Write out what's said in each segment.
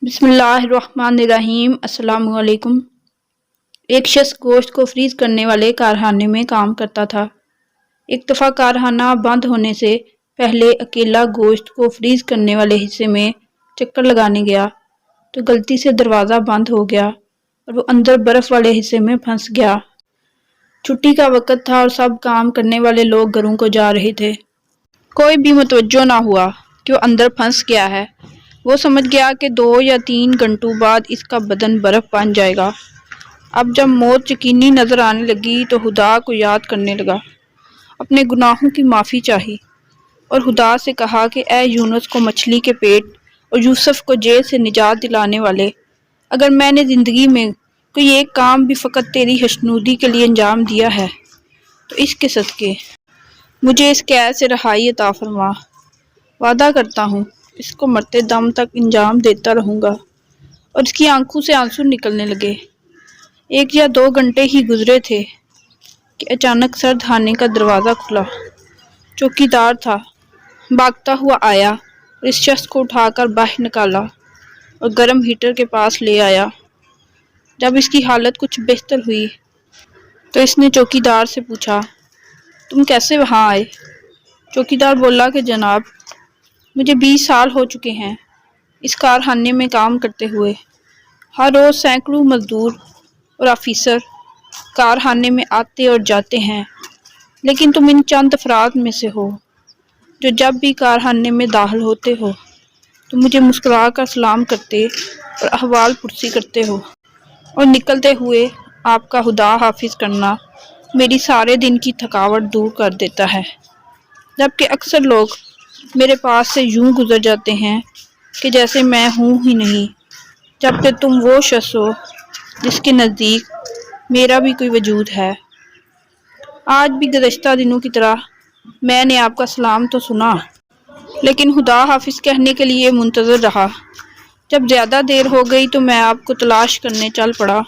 بسم اللہ الرحمن الرحیم۔ السلام علیکم۔ ایک شخص گوشت کو فریز کرنے والے کارخانے میں کام کرتا تھا۔ ایک دفعہ کارخانہ بند ہونے سے پہلے اکیلا گوشت کو فریز کرنے والے حصے میں چکر لگانے گیا تو غلطی سے دروازہ بند ہو گیا اور وہ اندر برف والے حصے میں پھنس گیا۔ چھٹی کا وقت تھا اور سب کام کرنے والے لوگ گھروں کو جا رہے تھے۔ کوئی بھی متوجہ نہ ہوا کہ وہ اندر پھنس گیا ہے۔ وہ سمجھ گیا کہ 2 یا 3 گھنٹوں بعد اس کا بدن برف بن جائے گا۔ اب جب موت یقینی نظر آنے لگی تو خدا کو یاد کرنے لگا، اپنے گناہوں کی معافی چاہی اور خدا سے کہا کہ اے یونس کو مچھلی کے پیٹ اور یوسف کو جیل سے نجات دلانے والے، اگر میں نے زندگی میں کوئی ایک کام بھی فقط تیری خوشنودی کے لیے انجام دیا ہے تو اس کے صدقے مجھے اس قید سے رہائی عطا فرما۔ وعدہ کرتا ہوں اس کو مرتے دم تک انجام دیتا رہوں گا۔ اور اس کی آنکھوں سے آنسو نکلنے لگے۔ 1 یا 2 گھنٹے ہی گزرے تھے کہ اچانک سرد خانے کا دروازہ کھلا۔ چوکیدار تھا، بھاگتا ہوا آیا اور اس شخص کو اٹھا کر باہر نکالا اور گرم ہیٹر کے پاس لے آیا۔ جب اس کی حالت کچھ بہتر ہوئی تو اس نے چوکیدار سے پوچھا، تم کیسے وہاں آئے؟ چوکیدار بولا کہ جناب، مجھے 20 سال ہو چکے ہیں اس کارخانے میں کام کرتے ہوئے۔ ہر روز سینکڑوں مزدور اور آفیسر کارخانے میں آتے اور جاتے ہیں، لیکن تم ان چند افراد میں سے ہو جو جب بھی کارخانے میں داخل ہوتے ہو تو مجھے مسکرا کر سلام کرتے اور احوال پرسی کرتے ہو، اور نکلتے ہوئے آپ کا خدا حافظ کرنا میری سارے دن کی تھکاوٹ دور کر دیتا ہے۔ جبکہ اکثر لوگ میرے پاس سے یوں گزر جاتے ہیں کہ جیسے میں ہوں ہی نہیں، جبکہ تم وہ شخص ہو جس کے نزدیک میرا بھی کوئی وجود ہے۔ آج بھی گزشتہ دنوں کی طرح میں نے آپ کا سلام تو سنا، لیکن خدا حافظ کہنے کے لیے منتظر رہا۔ جب زیادہ دیر ہو گئی تو میں آپ کو تلاش کرنے چل پڑا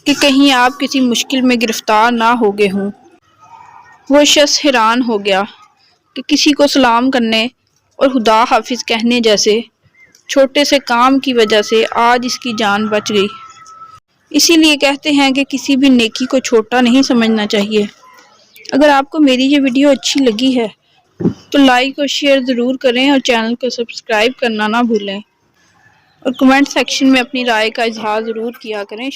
کہ کہیں آپ کسی مشکل میں گرفتار نہ ہو گئے ہوں۔ وہ شخص حیران ہو گیا کہ کسی کو سلام کرنے اور خدا حافظ کہنے جیسے چھوٹے سے کام کی وجہ سے آج اس کی جان بچ گئی۔ اسی لیے کہتے ہیں کہ کسی بھی نیکی کو چھوٹا نہیں سمجھنا چاہیے۔ اگر آپ کو میری یہ ویڈیو اچھی لگی ہے تو لائک اور شیئر ضرور کریں اور چینل کو سبسکرائب کرنا نہ بھولیں، اور کمنٹ سیکشن میں اپنی رائے کا اظہار ضرور کیا کریں۔